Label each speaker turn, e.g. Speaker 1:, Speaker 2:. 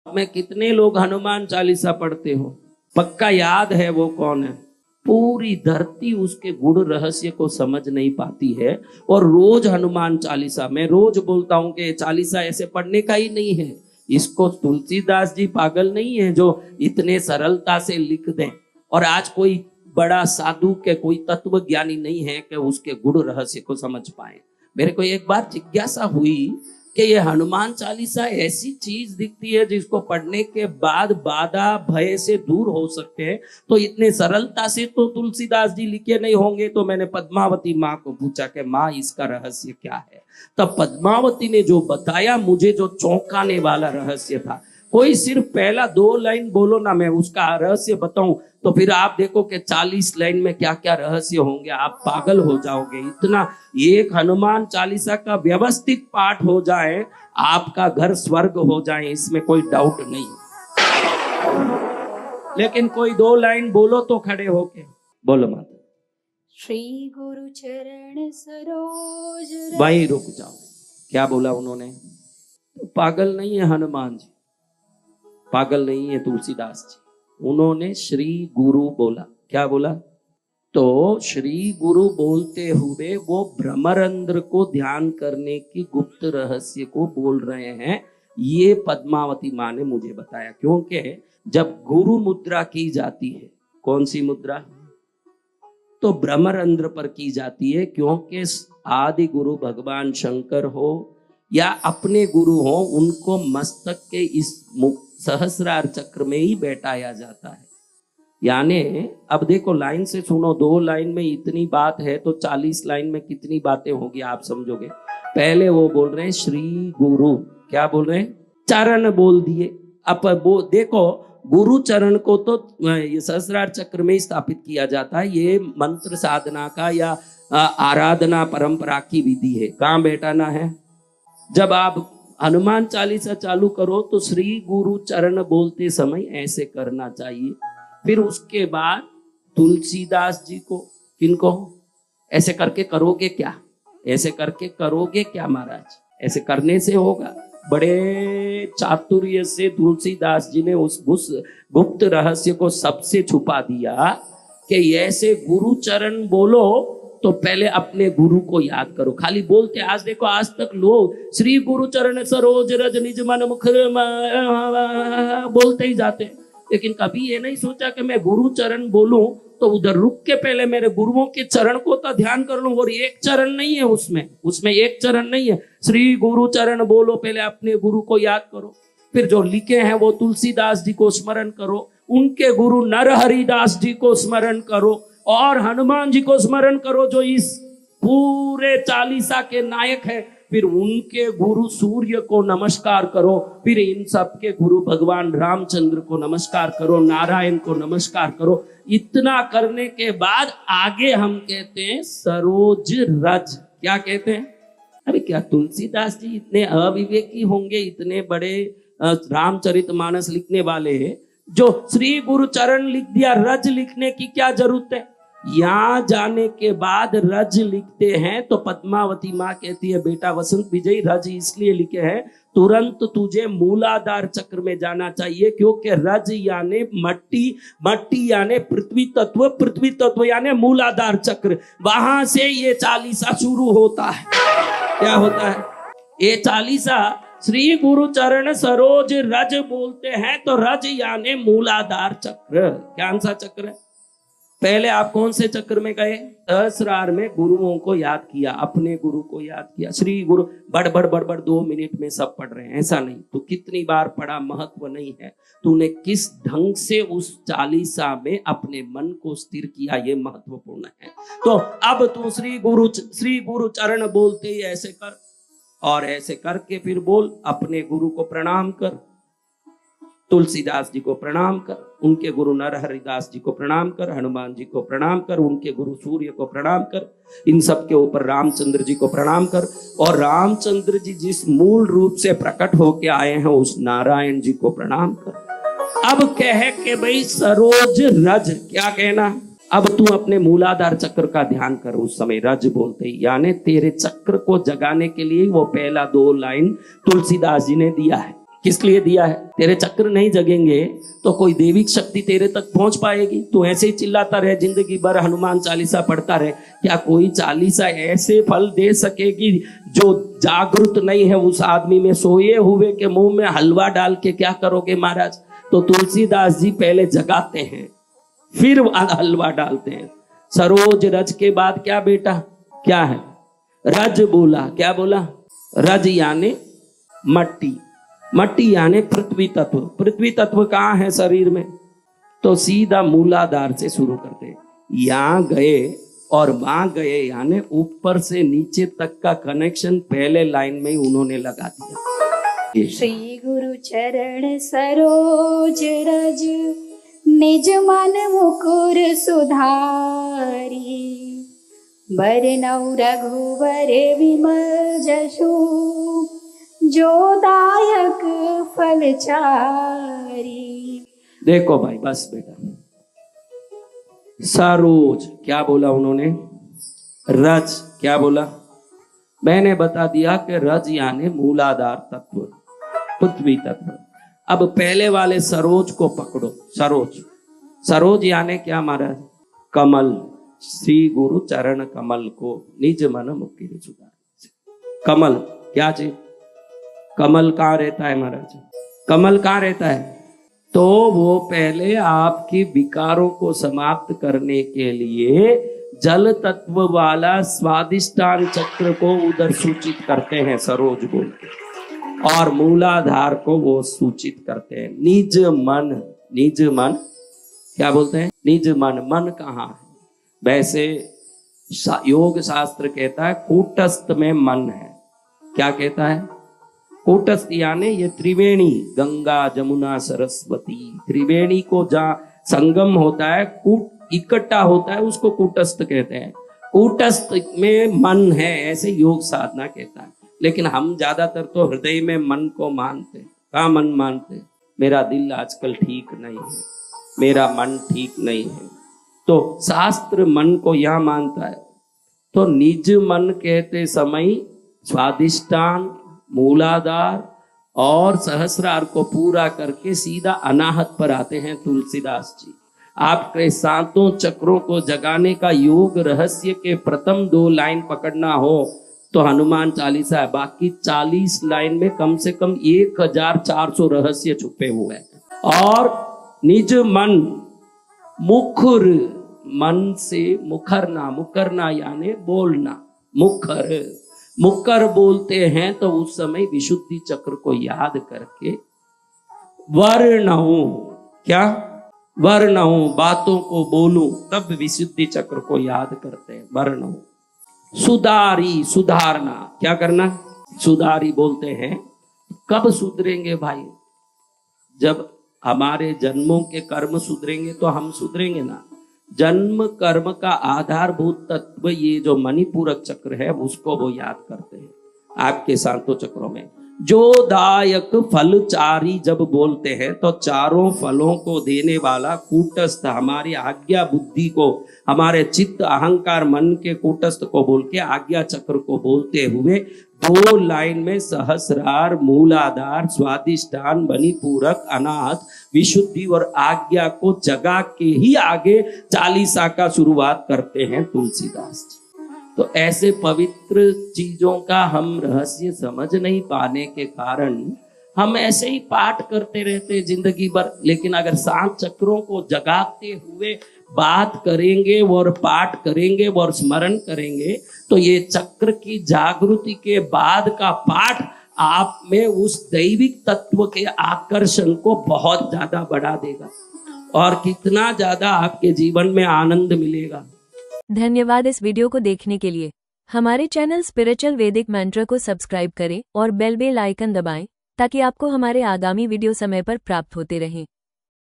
Speaker 1: में कितने लोग हनुमान चालीसा पढ़ते हो? पक्का याद है वो कौन है? पूरी धरती उसके गुण रहस्य को समझ नहीं पाती है। और रोज हनुमान चालीसा, मैं रोज बोलता हूं कि चालीसा ऐसे पढ़ने का ही नहीं है। इसको तुलसीदास जी पागल नहीं है जो इतने सरलता से लिख दें। और आज कोई बड़ा साधु के कोई तत्व ज्ञानी नहीं है कि उसके गुण रहस्य को समझ पाए। मेरे को एक बार जिज्ञासा हुई कि ये हनुमान चालीसा ऐसी चीज दिखती है जिसको पढ़ने के बाद बाधा भय से दूर हो सकते हैं, तो इतने सरलता से तो तुलसीदास जी लिखे नहीं होंगे। तो मैंने पद्मावती माँ को पूछा कि माँ इसका रहस्य क्या है? तब पद्मावती ने जो बताया, मुझे जो चौंकाने वाला रहस्य था, कोई सिर्फ पहला 2 लाइन बोलो ना, मैं उसका रहस्य बताऊं तो फिर आप देखो कि 40 लाइन में क्या क्या रहस्य होंगे, आप पागल हो जाओगे। इतना एक हनुमान चालीसा का व्यवस्थित पाठ हो जाए, आपका घर स्वर्ग हो जाए, इसमें कोई डाउट नहीं। लेकिन कोई 2 लाइन बोलो तो खड़े होके बोलो माता।
Speaker 2: श्री गुरु चरण सरोज।
Speaker 1: वहीं रुक जाओ। क्या बोला उन्होंने? तो पागल नहीं है हनुमान जी, पागल नहीं है तुलसीदास जी। उन्होंने श्री गुरु बोला। क्या बोला? तो श्री गुरु बोलते हुए वो भ्रमरंध्र को ध्यान करने की गुप्त रहस्य को बोल रहे हैं। ये पद्मावती माँ ने मुझे बताया। क्योंकि जब गुरु मुद्रा की जाती है, कौन सी मुद्रा? तो भ्रमरंध्र पर की जाती है। क्योंकि आदि गुरु भगवान शंकर हो या अपने गुरु हो, उनको मस्तक के इस सहस्रार चक्र में ही बैठाया जाता है। यानी अब देखो, लाइन से सुनो, 2 लाइन में इतनी बात है तो 40 लाइन में कितनी बातें होगी आप समझोगे। पहले वो बोल रहे हैं श्री गुरु, क्या बोल रहे हैं? चरण बोल दिए। अब वो देखो, गुरु चरण को तो ये सहस्रार चक्र में स्थापित किया जाता है। ये मंत्र साधना का या आराधना परंपरा की विधि है। कहाँ बैठाना है? जब आप हनुमान चालीसा चालू करो तो श्री गुरु चरण बोलते समय ऐसे करना चाहिए। फिर उसके बाद तुलसीदास जी को, किनको? ऐसे करके करोगे क्या? ऐसे करके करोगे क्या महाराज? ऐसे करने से होगा? बड़े चातुर्य से तुलसीदास जी ने उस गुप्त रहस्य को सबसे छुपा दिया कि ऐसे गुरु चरण बोलो तो पहले अपने गुरु को याद करो। खाली बोलते, आज देखो, आज तक लोग श्री गुरु चरण सरोज रज निज मन मुख बोलते ही जाते हैं, लेकिन कभी ये नहीं सोचा कि मैं गुरु चरण बोलूं तो उधर रुक के पहले मेरे गुरुओं के चरण को तो ध्यान कर लूं। और एक चरण नहीं है उसमें एक चरण नहीं है। श्री गुरु चरण बोलो, पहले अपने गुरु को याद करो। फिर जो लिखे हैं वो तुलसीदास जी को स्मरण करो, उनके गुरु नरहरिदास जी को स्मरण करो, और हनुमान जी को स्मरण करो जो इस पूरे चालीसा के नायक है। फिर उनके गुरु सूर्य को नमस्कार करो, फिर इन सब के गुरु भगवान रामचंद्र को नमस्कार करो, नारायण को नमस्कार करो। इतना करने के बाद आगे हम कहते हैं सरोज रज। क्या कहते हैं? अरे क्या तुलसीदास जी इतने अविवेकी होंगे? इतने बड़े रामचरितमानस लिखने वाले हैं, जो श्री गुरु चरण लिख दिया, रज लिखने की क्या जरूरत है? यहां जाने के बाद रज लिखते हैं तो पद्मावती माँ कहती है, बेटा वसंत विजय, रज इसलिए लिखे हैं, तुरंत तुझे मूलाधार चक्र में जाना चाहिए। क्योंकि रज यानी मट्टी, मट्टी यानी पृथ्वी तत्व, पृथ्वी तत्व यानी मूलाधार चक्र। वहां से ये चालीसा शुरू होता है। क्या होता है? ये चालीसा श्री गुरु चरण सरोज रज बोलते हैं तो रज यानी मूलाधार चक्र। क्या सा चक्र है? पहले आप कौन से चक्र में गए? सहस्रार में गुरुओं को याद किया, अपने गुरु को याद किया। श्री गुरु बड़ 2 मिनट में सब पढ़ रहे हैं, ऐसा नहीं। तो कितनी बार पढ़ा महत्व नहीं है, तूने किस ढंग से उस चालीसा में अपने मन को स्थिर किया, ये महत्वपूर्ण है। तो अब तू श्री गुरु चरण बोलते ही ऐसे कर, और ऐसे करके फिर बोल, अपने गुरु को प्रणाम कर, तुलसीदास जी को प्रणाम कर, उनके गुरु नरहरिदास जी को प्रणाम कर, हनुमान जी को प्रणाम कर, उनके गुरु सूर्य को प्रणाम कर, इन सब के ऊपर रामचंद्र जी को प्रणाम कर, और रामचंद्र जी जिस मूल रूप से प्रकट होके आए हैं उस नारायण जी को प्रणाम कर। अब कहे कि भाई सरोज रज, क्या कहना? अब तू अपने मूलाधार चक्र का ध्यान कर। उस समय रज बोलते ही, यानी तेरे चक्र को जगाने के लिए वो पहला 2 लाइन तुलसीदास जी ने दिया है। किस लिए दिया है? तेरे चक्र नहीं जगेंगे तो कोई देविक शक्ति तेरे तक पहुंच पाएगी? तू ऐसे ही चिल्लाता रहे जिंदगी भर, हनुमान चालीसा पढ़ता रहे, क्या कोई चालीसा ऐसे फल दे सकेगी? जो जागृत नहीं है उस आदमी में, सोए हुए के मुंह में हलवा डाल के क्या करोगे महाराज? तो तुलसीदास जी पहले जगाते हैं फिर हलवा डालते हैं। सरोज रज के बाद क्या बेटा, क्या है? रज बोला। क्या बोला? रज यानी मट्टी, मट्टी यानी पृथ्वी तत्व। पृथ्वी तत्व कहाँ है शरीर में? तो सीधा मूलाधार से शुरू करते हैं, यहां गए और वहां गए, यानी ऊपर से नीचे तक का कनेक्शन पहले लाइन में ही उन्होंने लगा दिया।
Speaker 2: श्री गुरु चरण सरोज रज, निज मन मुकुर सुधारी, बरनउँ रघुवर विमल जसु, जो दायक फल चारी।
Speaker 1: देखो भाई, बस बेटा, सरोज क्या बोला उन्होंने? रज क्या बोला? मैंने बता दिया कि रज यानी मूलाधार तत्व, पृथ्वी तत्व। अब पहले वाले सरोज को पकड़ो। सरोज, सरोज यानी क्या महाराज? कमल। श्री गुरु चरण कमल को निज मन मुकुर सुधारी। कमल क्या चीज? कमल कहाँ रहता है महाराज? कमल कहाँ रहता है? तो वो पहले आपके विकारों को समाप्त करने के लिए जल तत्व वाला स्वादिष्टान चक्र को उधर सूचित करते हैं सरोज बोल के, और मूलाधार को वो सूचित करते हैं निज मन। निज मन क्या बोलते हैं? निज मन। मन कहाँ है? वैसे योग शास्त्र कहता है कूटस्थ में मन है। क्या कहता है? कूटस्थ यानी ये त्रिवेणी, गंगा जमुना सरस्वती, त्रिवेणी को जहाँ संगम होता है, कूट इकट्ठा होता है, उसको कूटस्थ कहते हैं। कूटस्थ में मन है, ऐसे योग साधना कहता है। लेकिन हम ज्यादातर तो हृदय में मन को मानते हैं। कहाँ मन मानते? मेरा दिल आजकल ठीक नहीं है, मेरा मन ठीक नहीं है, तो शास्त्र मन को यह मानता है। तो निज मन कहते समय स्वादिष्टान, मूलाधार और सहस्रार को पूरा करके सीधा अनाहत पर आते हैं तुलसीदास जी। आपके सातों चक्रों को जगाने का योग रहस्य के प्रथम 2 लाइन पकड़ना हो तो हनुमान चालीसा है। बाकी 40 लाइन में कम से कम 1400 रहस्य छुपे हुए हैं। और निज मन, मुखर, मन से मुखरना, मुकरना यानी बोलना, मुखर, मुकर बोलते हैं तो उस समय विशुद्धि चक्र को याद करके वर्णहूं, क्या वर्णहूं, बातों को बोलूं, तब विशुद्धि चक्र को याद करते हैं। वर्णहूं। सुधारी, सुधारना, क्या करना? सुधारी बोलते हैं। कब सुधरेंगे भाई? जब हमारे जन्मों के कर्म सुधरेंगे तो हम सुधरेंगे ना। जन्म कर्म का आधारभूत तत्व ये जो मणिपूरक चक्र है उसको वो याद करते हैं आपके सातों चक्रों में। जो दायक फल चारी जब बोलते हैं तो चारों फलों को देने वाला कूटस्थ, हमारी आज्ञा बुद्धि को, हमारे चित्त अहंकार मन के कूटस्थ को बोल के आज्ञा चक्र को बोलते हुए 2 लाइन में सहस्रार, मूलाधार, स्वादिष्टान, मणिपूरक, अनाहत, विशुद्धि और आज्ञा को जगा के ही आगे चालीसा का शुरुआत करते हैं तुलसीदास जी। तो ऐसे पवित्र चीजों का हम रहस्य समझ नहीं पाने के कारण हम ऐसे ही पाठ करते रहते जिंदगी भर। लेकिन अगर 7 चक्रों को जगाते हुए बात करेंगे और पाठ करेंगे और स्मरण करेंगे तो ये चक्र की जागृति के बाद का पाठ आप में उस दैविक तत्व के आकर्षण को बहुत ज्यादा बढ़ा देगा और कितना ज्यादा आपके जीवन में आनंद मिलेगा।
Speaker 3: धन्यवाद इस वीडियो को देखने के लिए। हमारे चैनल स्पिरिचुअल वैदिक मंत्र को सब्सक्राइब करें और बेल आइकन दबाएं ताकि आपको हमारे आगामी वीडियो समय पर प्राप्त होते रहें।